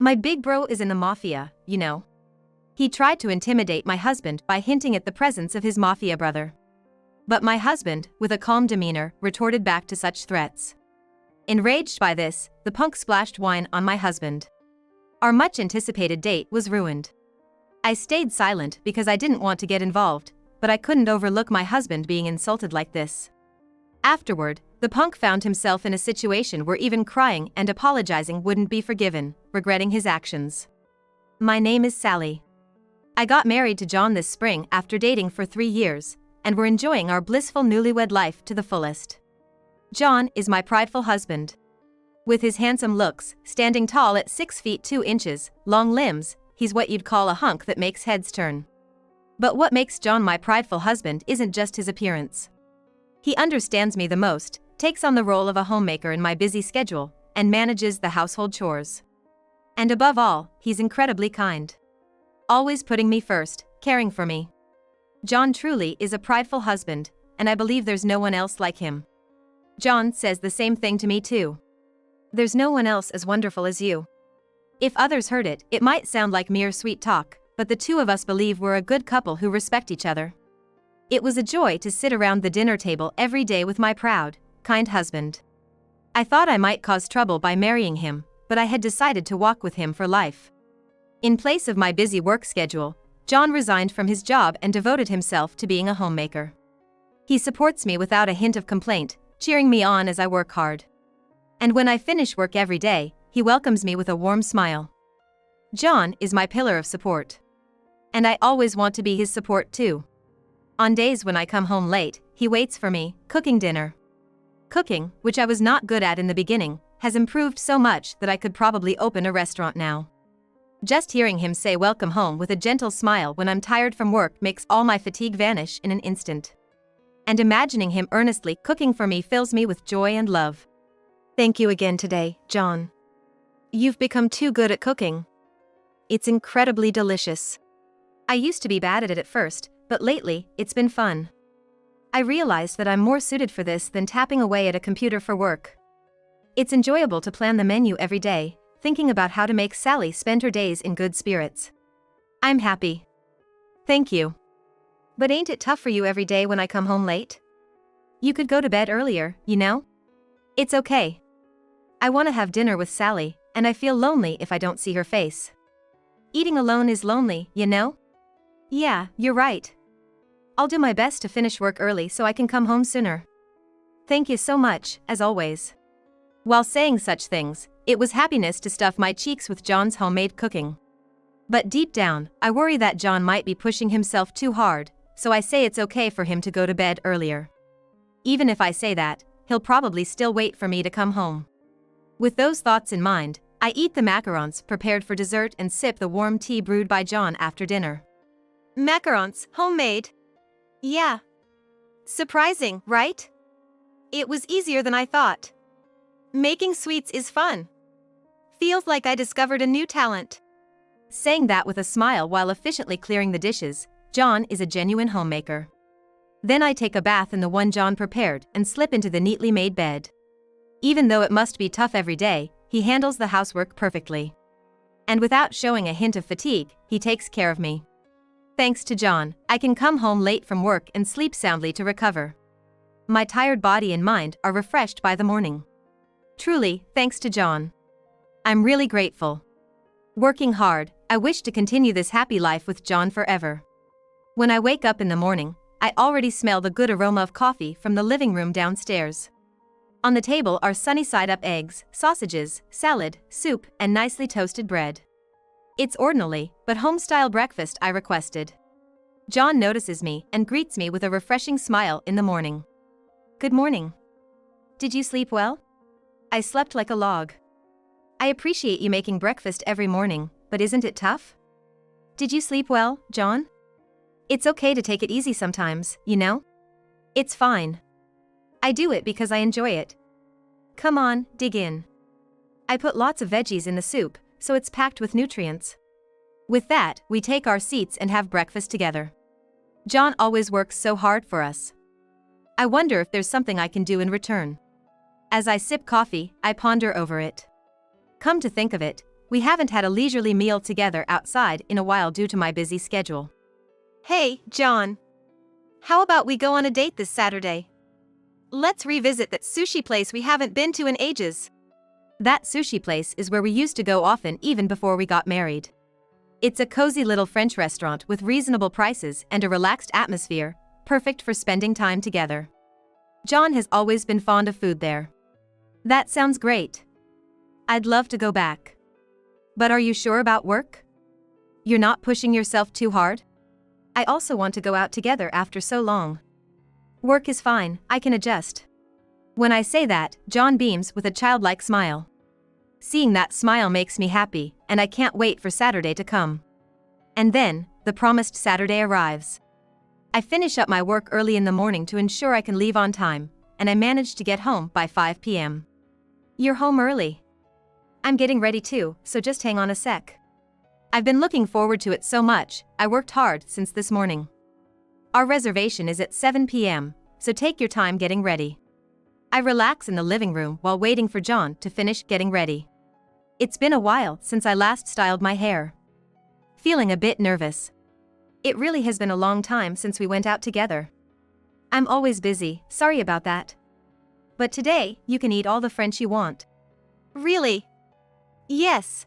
My big bro is in the mafia, you know. He tried to intimidate my husband by hinting at the presence of his mafia brother. But my husband, with a calm demeanor, retorted back to such threats. Enraged by this, the punk splashed wine on my husband. Our much-anticipated date was ruined. I stayed silent because I didn't want to get involved, but I couldn't overlook my husband being insulted like this. Afterward, the punk found himself in a situation where even crying and apologizing wouldn't be forgiven, regretting his actions. My name is Sally. I got married to John this spring after dating for 3 years, and we're enjoying our blissful newlywed life to the fullest. John is my prideful husband. With his handsome looks, standing tall at 6 feet 2 inches, long limbs, he's what you'd call a hunk that makes heads turn. But what makes John my prideful husband isn't just his appearance. He understands me the most, takes on the role of a homemaker in my busy schedule, and manages the household chores. And above all, he's incredibly kind. Always putting me first, caring for me. John truly is a prideful husband, and I believe there's no one else like him. John says the same thing to me too. There's no one else as wonderful as you. If others heard it, it might sound like mere sweet talk, but the two of us believe we're a good couple who respect each other. It was a joy to sit around the dinner table every day with my proud, kind husband. I thought I might cause trouble by marrying him, but I had decided to walk with him for life. In place of my busy work schedule, John resigned from his job and devoted himself to being a homemaker. He supports me without a hint of complaint, cheering me on as I work hard. And when I finish work every day, he welcomes me with a warm smile. John is my pillar of support. And I always want to be his support too. On days when I come home late, he waits for me, cooking dinner. Cooking, which I was not good at in the beginning, has improved so much that I could probably open a restaurant now. Just hearing him say welcome home with a gentle smile when I'm tired from work makes all my fatigue vanish in an instant. And imagining him earnestly cooking for me fills me with joy and love. Thank you again today, John. You've become too good at cooking. It's incredibly delicious. I used to be bad at it at first, but lately, it's been fun. I realized that I'm more suited for this than tapping away at a computer for work. It's enjoyable to plan the menu every day, thinking about how to make Sally spend her days in good spirits. I'm happy. Thank you. But ain't it tough for you every day when I come home late? You could go to bed earlier, you know? It's okay. I want to have dinner with Sally, and I feel lonely if I don't see her face. Eating alone is lonely, you know? Yeah, you're right. I'll do my best to finish work early so I can come home sooner. Thank you so much, as always. While saying such things, it was happiness to stuff my cheeks with John's homemade cooking. But deep down, I worry that John might be pushing himself too hard, so I say it's okay for him to go to bed earlier. Even if I say that, he'll probably still wait for me to come home. With those thoughts in mind, I eat the macarons prepared for dessert and sip the warm tea brewed by John after dinner. Macarons, homemade. Yeah. Surprising, right? It was easier than I thought. Making sweets is fun. Feels like I discovered a new talent. Saying that with a smile while efficiently clearing the dishes, John is a genuine homemaker. Then I take a bath in the one John prepared and slip into the neatly made bed. Even though it must be tough every day, he handles the housework perfectly. And without showing a hint of fatigue, he takes care of me. Thanks to John, I can come home late from work and sleep soundly to recover. My tired body and mind are refreshed by the morning. Truly, thanks to John. I'm really grateful. Working hard, I wish to continue this happy life with John forever. When I wake up in the morning, I already smell the good aroma of coffee from the living room downstairs. On the table are sunny side-up eggs, sausages, salad, soup, and nicely toasted bread. It's ordinary, but home-style breakfast I requested. John notices me and greets me with a refreshing smile in the morning. Good morning. Did you sleep well? I slept like a log. I appreciate you making breakfast every morning, but isn't it tough? Did you sleep well, John? It's okay to take it easy sometimes, you know? It's fine. I do it because I enjoy it. Come on, dig in. I put lots of veggies in the soup, so it's packed with nutrients. With that, we take our seats and have breakfast together. John always works so hard for us. I wonder if there's something I can do in return. As I sip coffee, I ponder over it. Come to think of it, We haven't had a leisurely meal together outside in a while due to my busy schedule. Hey, John. How about we go on a date this Saturday? Let's revisit that sushi place we haven't been to in ages. That sushi place is where we used to go often even before we got married. It's a cozy little French restaurant with reasonable prices and a relaxed atmosphere, perfect for spending time together. John has always been fond of food there. That sounds great. I'd love to go back. But are you sure about work? You're not pushing yourself too hard? I also want to go out together after so long. Work is fine, I can adjust. When I say that, John beams with a childlike smile. Seeing that smile makes me happy, and I can't wait for Saturday to come. And then, the promised Saturday arrives. I finish up my work early in the morning to ensure I can leave on time, and I manage to get home by 5 p.m. You're home early. I'm getting ready too, so just hang on a sec. I've been looking forward to it so much, I worked hard since this morning. Our reservation is at 7 p.m., so take your time getting ready. I relax in the living room while waiting for John to finish getting ready. It's been a while since I last styled my hair. Feeling a bit nervous. It really has been a long time since we went out together. I'm always busy, sorry about that. But today, you can eat all the French you want. Really? Yes.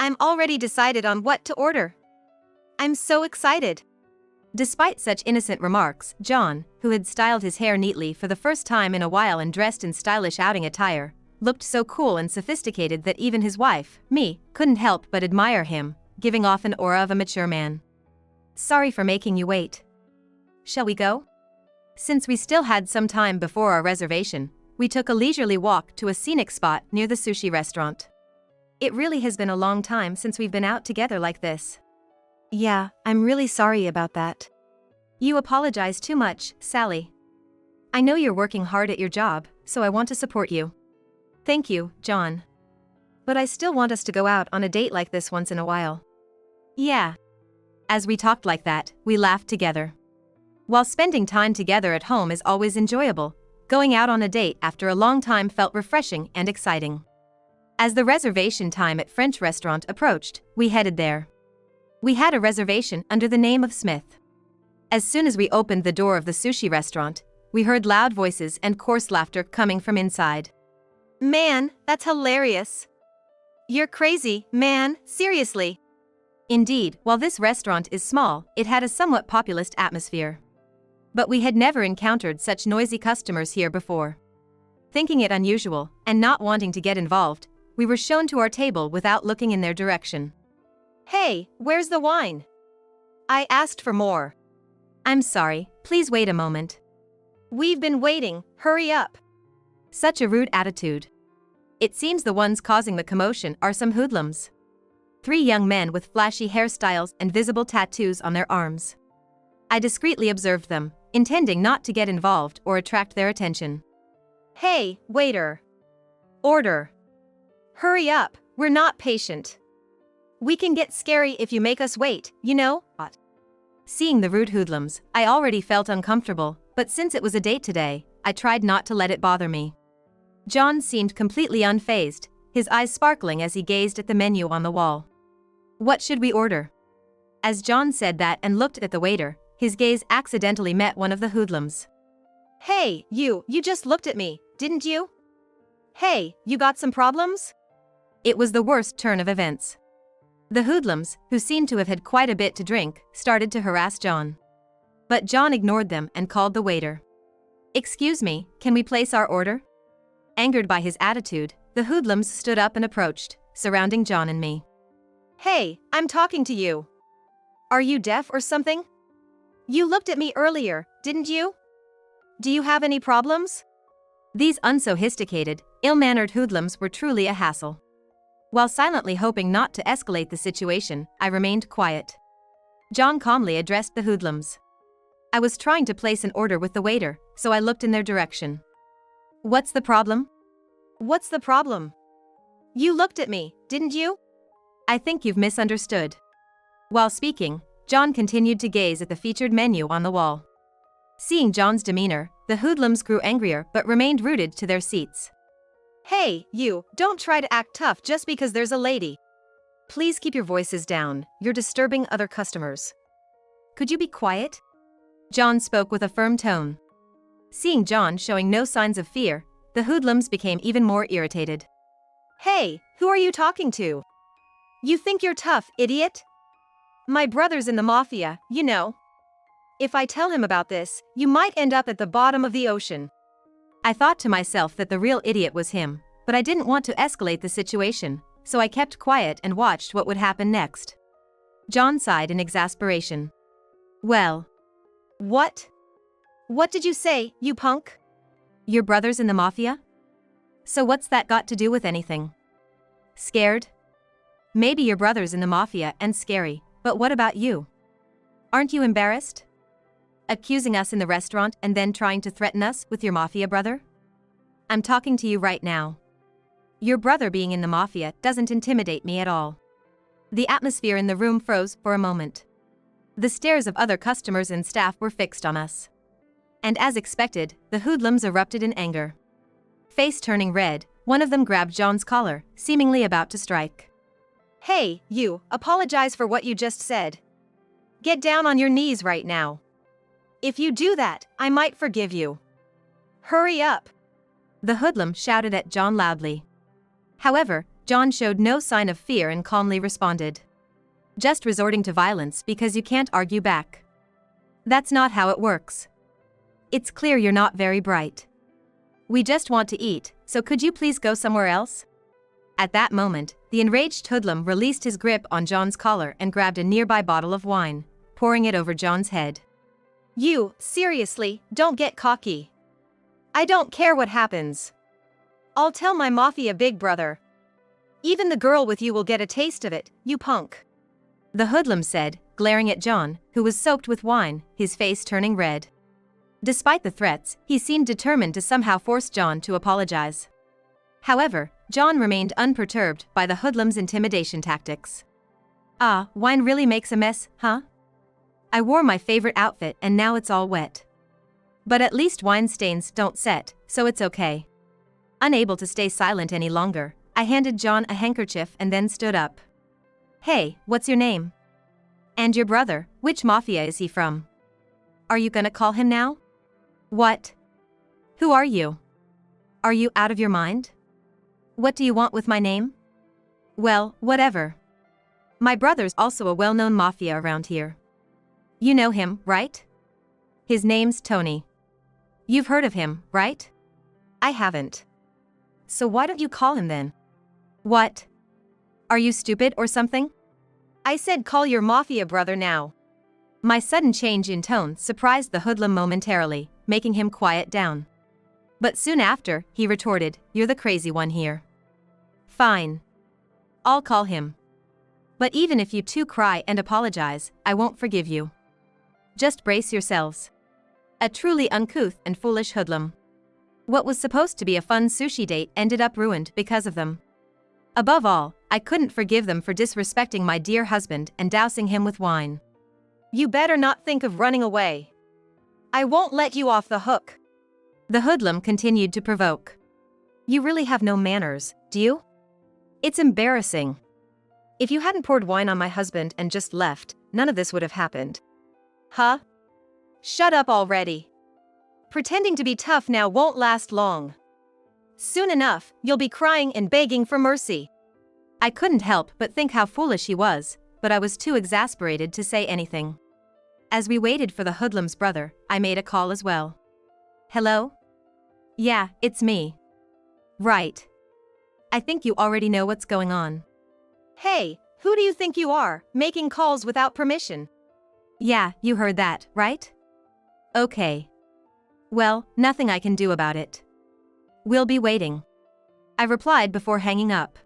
I'm already decided on what to order. I'm so excited. Despite such innocent remarks, John, who had styled his hair neatly for the first time in a while and dressed in stylish outing attire, looked so cool and sophisticated that even his wife, me, couldn't help but admire him, giving off an aura of a mature man. Sorry for making you wait. Shall we go? Since we still had some time before our reservation, we took a leisurely walk to a scenic spot near the sushi restaurant. It really has been a long time since we've been out together like this. Yeah, I'm really sorry about that. You apologize too much, Sally. I know you're working hard at your job, so I want to support you. Thank you, John. But I still want us to go out on a date like this once in a while. Yeah. As we talked like that, we laughed together. While spending time together at home is always enjoyable, going out on a date after a long time felt refreshing and exciting. As the reservation time at French restaurant approached, we headed there. We had a reservation under the name of Smith. As soon as we opened the door of the sushi restaurant, we heard loud voices and coarse laughter coming from inside. Man, that's hilarious. You're crazy, man, seriously. Indeed, while this restaurant is small, it had a somewhat populist atmosphere. But we had never encountered such noisy customers here before. Thinking it unusual, and not wanting to get involved, we were shown to our table without looking in their direction. Hey, where's the wine? I asked for more. I'm sorry, please wait a moment. We've been waiting, hurry up. Such a rude attitude. It seems the ones causing the commotion are some hoodlums. 3 young men with flashy hairstyles and visible tattoos on their arms. I discreetly observed them, intending not to get involved or attract their attention. Hey, waiter. Order. Hurry up, we're not patient. We can get scary if you make us wait, you know? Seeing the rude hoodlums, I already felt uncomfortable, but since it was a date today, I tried not to let it bother me. John seemed completely unfazed, his eyes sparkling as he gazed at the menu on the wall. What should we order? As John said that and looked at the waiter, his gaze accidentally met one of the hoodlums. Hey, you just looked at me, didn't you? Hey, you got some problems? It was the worst turn of events. The hoodlums, who seemed to have had quite a bit to drink, started to harass John. But John ignored them and called the waiter. Excuse me, can we place our order? Angered by his attitude, the hoodlums stood up and approached, surrounding John and me. Hey, I'm talking to you. Are you deaf or something? You looked at me earlier, didn't you? Do you have any problems? These unsophisticated, ill-mannered hoodlums were truly a hassle. While silently hoping not to escalate the situation, I remained quiet. John calmly addressed the hoodlums. I was trying to place an order with the waiter, so I looked in their direction. What's the problem? What's the problem? You looked at me, didn't you? I think you've misunderstood. While speaking, John continued to gaze at the featured menu on the wall. Seeing John's demeanor, the hoodlums grew angrier but remained rooted to their seats. Hey, you, don't try to act tough just because there's a lady. Please keep your voices down, you're disturbing other customers. Could you be quiet? John spoke with a firm tone. Seeing John showing no signs of fear, the hoodlums became even more irritated. Hey, who are you talking to? You think you're tough, idiot? My brother's in the mafia, you know. If I tell him about this, you might end up at the bottom of the ocean. I thought to myself that the real idiot was him, but I didn't want to escalate the situation, so I kept quiet and watched what would happen next. John sighed in exasperation. Well. What? What did you say, you punk? Your brother's in the mafia? So what's that got to do with anything? Scared? Maybe your brother's in the mafia and scary, but what about you? Aren't you embarrassed? Accusing us in the restaurant and then trying to threaten us with your mafia brother? I'm talking to you right now. Your brother being in the mafia doesn't intimidate me at all. The atmosphere in the room froze for a moment. The stares of other customers and staff were fixed on us. And as expected, the hoodlums erupted in anger. Face turning red, one of them grabbed John's collar, seemingly about to strike. Hey, you, apologize for what you just said. Get down on your knees right now. If you do that, I might forgive you. Hurry up! The hoodlum shouted at John loudly. However, John showed no sign of fear and calmly responded. Just resorting to violence because you can't argue back. That's not how it works. It's clear you're not very bright. We just want to eat, so could you please go somewhere else? At that moment, the enraged hoodlum released his grip on John's collar and grabbed a nearby bottle of wine, pouring it over John's head. You, seriously, don't get cocky. I don't care what happens. I'll tell my mafia big brother. Even the girl with you will get a taste of it, you punk. The hoodlum said, glaring at John, who was soaked with wine, his face turning red. Despite the threats, he seemed determined to somehow force John to apologize. However, John remained unperturbed by the hoodlum's intimidation tactics. Ah, wine really makes a mess, huh? I wore my favorite outfit and now it's all wet. But at least wine stains don't set, so it's okay. Unable to stay silent any longer, I handed John a handkerchief and then stood up. Hey, what's your name? And your brother, which mafia is he from? Are you gonna call him now? What? Who are you? Are you out of your mind? What do you want with my name? Well, whatever. My brother's also a well-known mafia around here. You know him, right? His name's Tony. You've heard of him, right? I haven't. So why don't you call him then? What? Are you stupid or something? I said call your mafia brother now. My sudden change in tone surprised the hoodlum momentarily, making him quiet down. But soon after, he retorted, "You're the crazy one here." Fine. I'll call him. But even if you two cry and apologize, I won't forgive you. Just brace yourselves. A truly uncouth and foolish hoodlum. What was supposed to be a fun sushi date ended up ruined because of them. Above all, I couldn't forgive them for disrespecting my dear husband and dousing him with wine. You better not think of running away. I won't let you off the hook. The hoodlum continued to provoke. You really have no manners, do you? It's embarrassing. If you hadn't poured wine on my husband and just left, none of this would have happened. Huh? Shut up already. Pretending to be tough now won't last long. Soon enough, you'll be crying and begging for mercy. I couldn't help but think how foolish he was, but I was too exasperated to say anything. As we waited for the hoodlum's brother, I made a call as well. Hello? Yeah, it's me. Right. I think you already know what's going on. Hey, who do you think you are, making calls without permission? Yeah, you heard that, right? Okay. Well, nothing I can do about it. We'll be waiting. I replied before hanging up.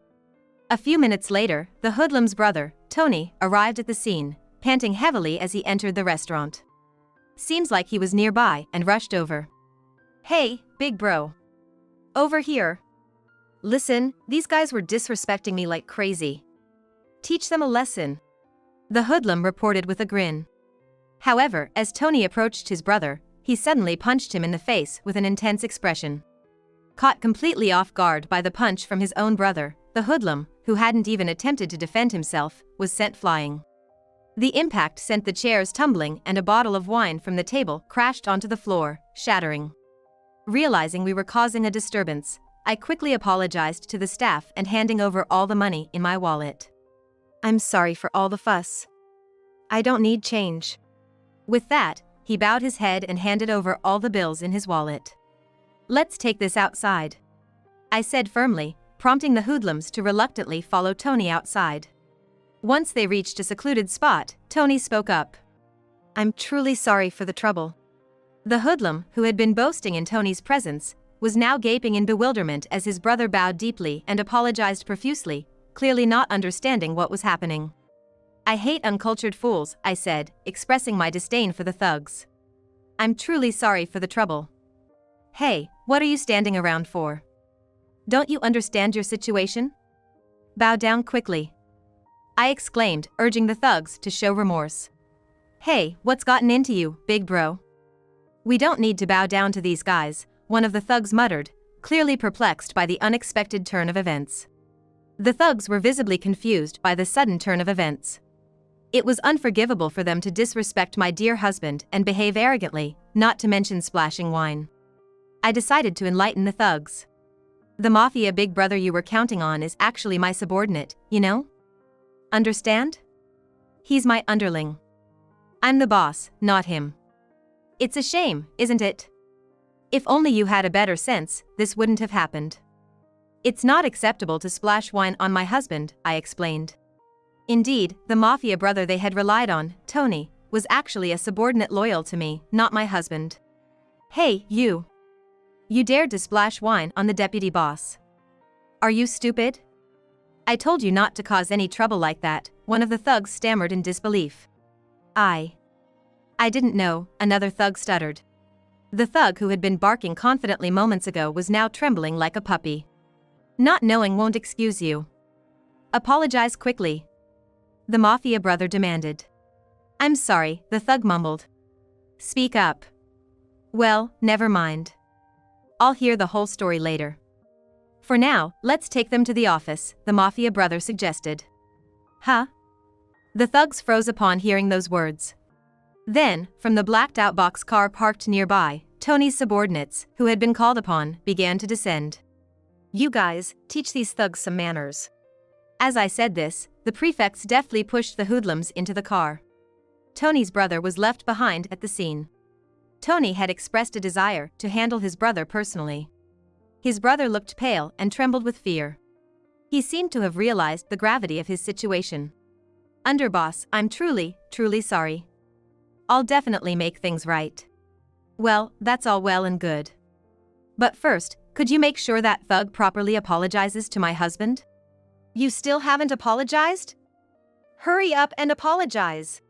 A few minutes later, the hoodlum's brother, Tony, arrived at the scene, panting heavily as he entered the restaurant. Seems like he was nearby and rushed over. Hey, big bro. Over here. Listen, these guys were disrespecting me like crazy. Teach them a lesson. The hoodlum reported with a grin. However, as Tony approached his brother, he suddenly punched him in the face with an intense expression. Caught completely off guard by the punch from his own brother, the hoodlum, who hadn't even attempted to defend himself, was sent flying. The impact sent the chairs tumbling and a bottle of wine from the table crashed onto the floor, shattering. Realizing we were causing a disturbance, I quickly apologized to the staff and handing over all the money in my wallet. "I'm sorry for all the fuss. I don't need change." With that, he bowed his head and handed over all the bills in his wallet. "Let's take this outside," I said firmly, prompting the hoodlums to reluctantly follow Tony outside. Once they reached a secluded spot, Tony spoke up. "I'm truly sorry for the trouble." The hoodlum, who had been boasting in Tony's presence, was now gaping in bewilderment as his brother bowed deeply and apologized profusely, clearly not understanding what was happening. "I hate uncultured fools," I said, expressing my disdain for the thugs. "I'm truly sorry for the trouble." "Hey, what are you standing around for? Don't you understand your situation? Bow down quickly," I exclaimed, urging the thugs to show remorse. "Hey, what's gotten into you, big bro?" "We don't need to bow down to these guys," one of the thugs muttered, clearly perplexed by the unexpected turn of events. The thugs were visibly confused by the sudden turn of events. It was unforgivable for them to disrespect my dear husband and behave arrogantly, not to mention splashing wine. I decided to enlighten the thugs. "The mafia big brother you were counting on is actually my subordinate, you know? Understand? He's my underling. I'm the boss, not him. It's a shame, isn't it? If only you had a better sense, this wouldn't have happened. It's not acceptable to splash wine on my husband," I explained. Indeed, the mafia brother they had relied on, Tony, was actually a subordinate loyal to me, not my husband. "Hey, you! You dared to splash wine on the deputy boss. Are you stupid? I told you not to cause any trouble like that," one of the thugs stammered in disbelief. I didn't know," another thug stuttered. The thug who had been barking confidently moments ago was now trembling like a puppy. "Not knowing won't excuse you. Apologize quickly," the mafia brother demanded. "I'm sorry," the thug mumbled. "Speak up." "Well, never mind. I'll hear the whole story later. For now, let's take them to the office," the mafia brother suggested. "Huh?" The thugs froze upon hearing those words. Then, from the blacked-out boxcar parked nearby, Tony's subordinates, who had been called upon, began to descend. "You guys, teach these thugs some manners." As I said this, the prefects deftly pushed the hoodlums into the car. Tony's brother was left behind at the scene. Tony had expressed a desire to handle his brother personally. His brother looked pale and trembled with fear. He seemed to have realized the gravity of his situation. "Underboss, I'm truly sorry. I'll definitely make things right." "Well, that's all well and good. But first, could you make sure that thug properly apologizes to my husband?" "You still haven't apologized? Hurry up and apologize."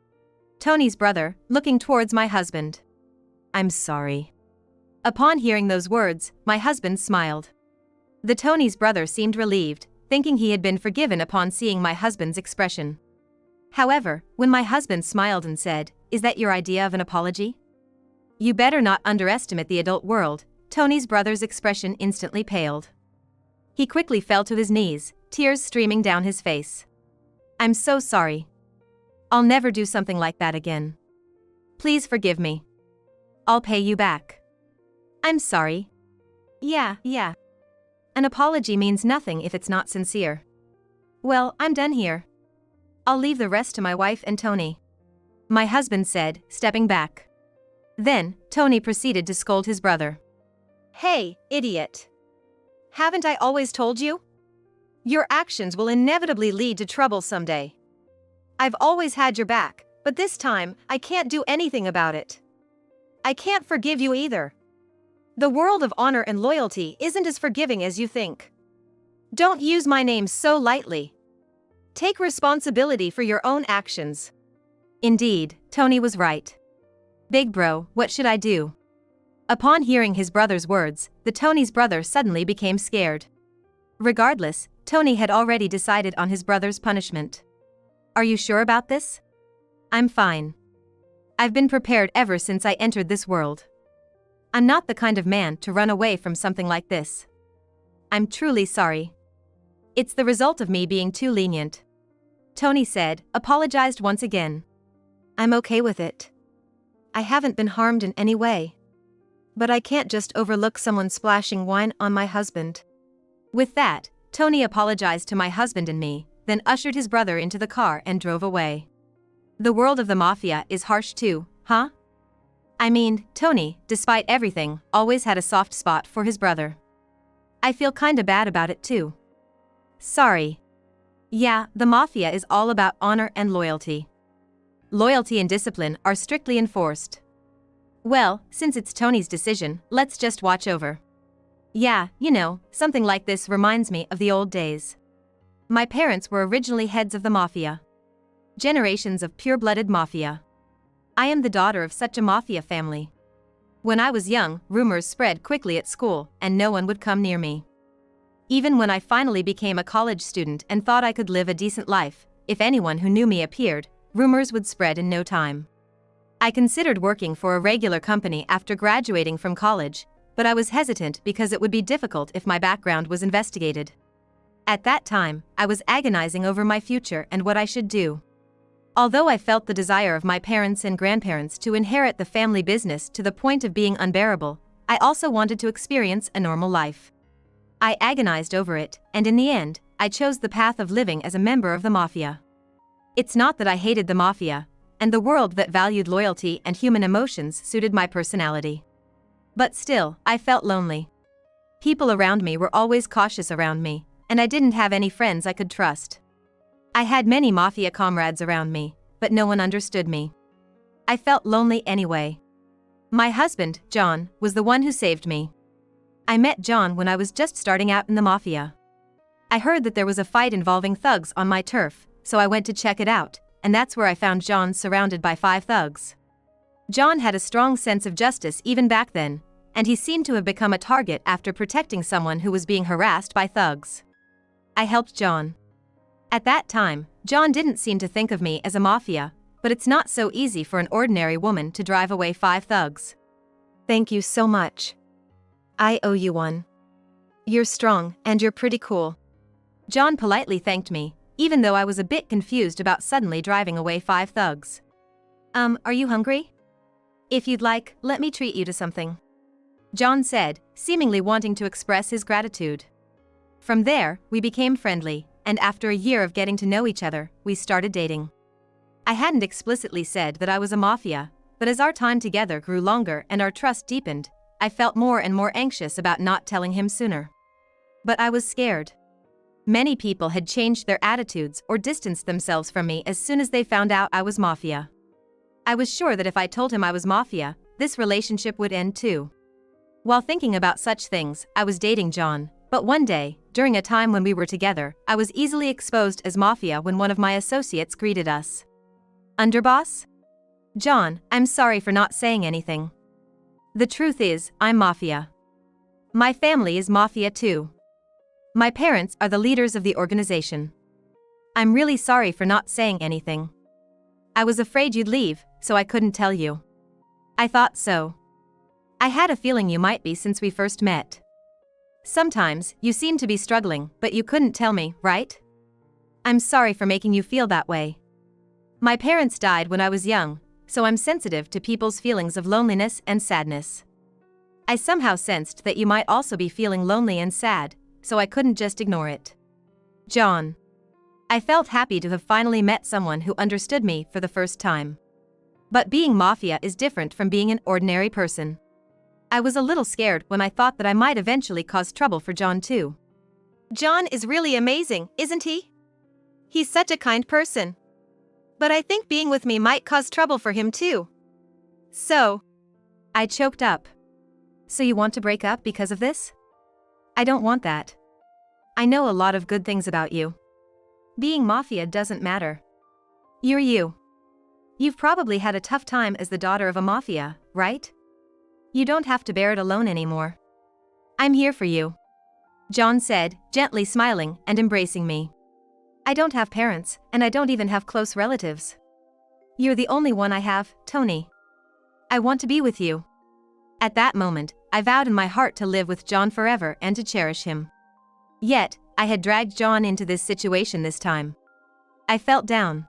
Tony's brother, looking towards my husband. "I'm sorry." Upon hearing those words, my husband smiled. The Tony's brother seemed relieved, thinking he had been forgiven upon seeing my husband's expression. However, when my husband smiled and said, "Is that your idea of an apology?" "You better not underestimate the adult world," Tony's brother's expression instantly paled. He quickly fell to his knees, tears streaming down his face. "I'm so sorry. I'll never do something like that again. Please forgive me. I'll pay you back." "I'm sorry." Yeah. An apology means nothing if it's not sincere." "Well, I'm done here. I'll leave the rest to my wife and Tony," my husband said, stepping back. Then, Tony proceeded to scold his brother. "Hey, idiot. Haven't I always told you? Your actions will inevitably lead to trouble someday. I've always had your back, but this time, I can't do anything about it. I can't forgive you either. The world of honor and loyalty isn't as forgiving as you think. Don't use my name so lightly. Take responsibility for your own actions." Indeed, Tony was right. "Big bro, what should I do?" Upon hearing his brother's words, the Tony's brother suddenly became scared. Regardless, Tony had already decided on his brother's punishment. "Are you sure about this?" "I'm fine. I've been prepared ever since I entered this world. I'm not the kind of man to run away from something like this. I'm truly sorry." It's the result of me being too lenient. Tony said, apologized once again. I'm okay with it. I haven't been harmed in any way. But I can't just overlook someone splashing wine on my husband. With that, Tony apologized to my husband and me, then ushered his brother into the car and drove away. The world of the mafia is harsh too, huh? I mean, Tony, despite everything, always had a soft spot for his brother. I feel kinda bad about it too. Sorry. Yeah, the mafia is all about honor and loyalty. Loyalty and discipline are strictly enforced. Well, since it's Tony's decision, let's just watch over. Yeah, something like this reminds me of the old days. My parents were originally heads of the mafia. Generations of pure-blooded mafia. I am the daughter of such a mafia family. When I was young, rumors spread quickly at school, and no one would come near me. Even when I finally became a college student and thought I could live a decent life, if anyone who knew me appeared, rumors would spread in no time. I considered working for a regular company after graduating from college, but I was hesitant because it would be difficult if my background was investigated. At that time, I was agonizing over my future and what I should do. Although I felt the desire of my parents and grandparents to inherit the family business to the point of being unbearable, I also wanted to experience a normal life. I agonized over it, and in the end, I chose the path of living as a member of the mafia. It's not that I hated the mafia, and the world that valued loyalty and human emotions suited my personality. But still, I felt lonely. People around me were always cautious around me, and I didn't have any friends I could trust. I had many mafia comrades around me, but no one understood me. I felt lonely anyway. My husband, John, was the one who saved me. I met John when I was just starting out in the mafia. I heard that there was a fight involving thugs on my turf, so I went to check it out, and that's where I found John surrounded by 5 thugs. John had a strong sense of justice even back then, and he seemed to have become a target after protecting someone who was being harassed by thugs. I helped John. At that time, John didn't seem to think of me as a mafia, but it's not so easy for an ordinary woman to drive away 5 thugs. Thank you so much. I owe you one. You're strong, and you're pretty cool. John politely thanked me, even though I was a bit confused about suddenly driving away 5 thugs. Are you hungry? If you'd like, let me treat you to something. John said, seemingly wanting to express his gratitude. From there, we became friendly, and after a year of getting to know each other, we started dating. I hadn't explicitly said that I was a mafia, but as our time together grew longer and our trust deepened, I felt more and more anxious about not telling him sooner. But I was scared. Many people had changed their attitudes or distanced themselves from me as soon as they found out I was mafia. I was sure that if I told him I was mafia, this relationship would end too. While thinking about such things, I was dating John, but one day, during a time when we were together, I was easily exposed as mafia when one of my associates greeted us. Underboss? John, I'm sorry for not saying anything. The truth is, I'm mafia. My family is mafia too. My parents are the leaders of the organization. I'm really sorry for not saying anything. I was afraid you'd leave, so I couldn't tell you. I thought so. I had a feeling you might be since we first met. Sometimes, you seem to be struggling, but you couldn't tell me, right? I'm sorry for making you feel that way. My parents died when I was young, so I'm sensitive to people's feelings of loneliness and sadness. I somehow sensed that you might also be feeling lonely and sad, so I couldn't just ignore it. John. I felt happy to have finally met someone who understood me for the first time. But being mafia is different from being an ordinary person. I was a little scared when I thought that I might eventually cause trouble for John too. John is really amazing, isn't he? He's such a kind person. But I think being with me might cause trouble for him too. So, I choked up. So you want to break up because of this? I don't want that. I know a lot of good things about you. Being mafia doesn't matter. You're you. You've probably had a tough time as the daughter of a mafia, right? You don't have to bear it alone anymore. I'm here for you. John said, gently smiling and embracing me. I don't have parents, and I don't even have close relatives. You're the only one I have, Tony. I want to be with you. At that moment, I vowed in my heart to live with John forever and to cherish him. Yet, I had dragged John into this situation this time. I felt down.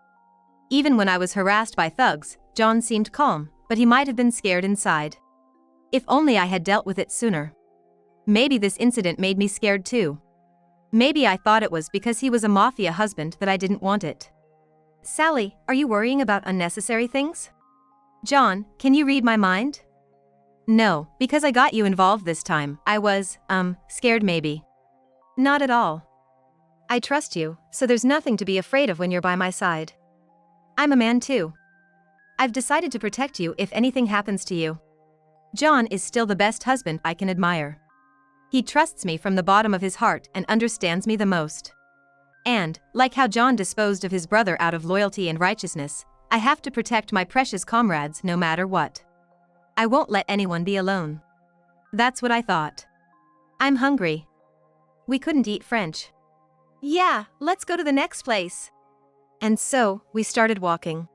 Even when I was harassed by thugs, John seemed calm, but he might have been scared inside. If only I had dealt with it sooner. Maybe this incident made me scared too. Maybe I thought it was because he was a mafia husband that I didn't want it. Sally, are you worrying about unnecessary things? John, can you read my mind? No, because I got you involved this time. I was, scared maybe. Not at all. I trust you, so there's nothing to be afraid of when you're by my side. I'm a man too. I've decided to protect you if anything happens to you. John is still the best husband I can admire. He trusts me from the bottom of his heart and understands me the most. And, like how John disposed of his brother out of loyalty and righteousness, I have to protect my precious comrades no matter what. I won't let anyone be alone. That's what I thought. I'm hungry. We couldn't eat French. Yeah, let's go to the next place. And so, we started walking.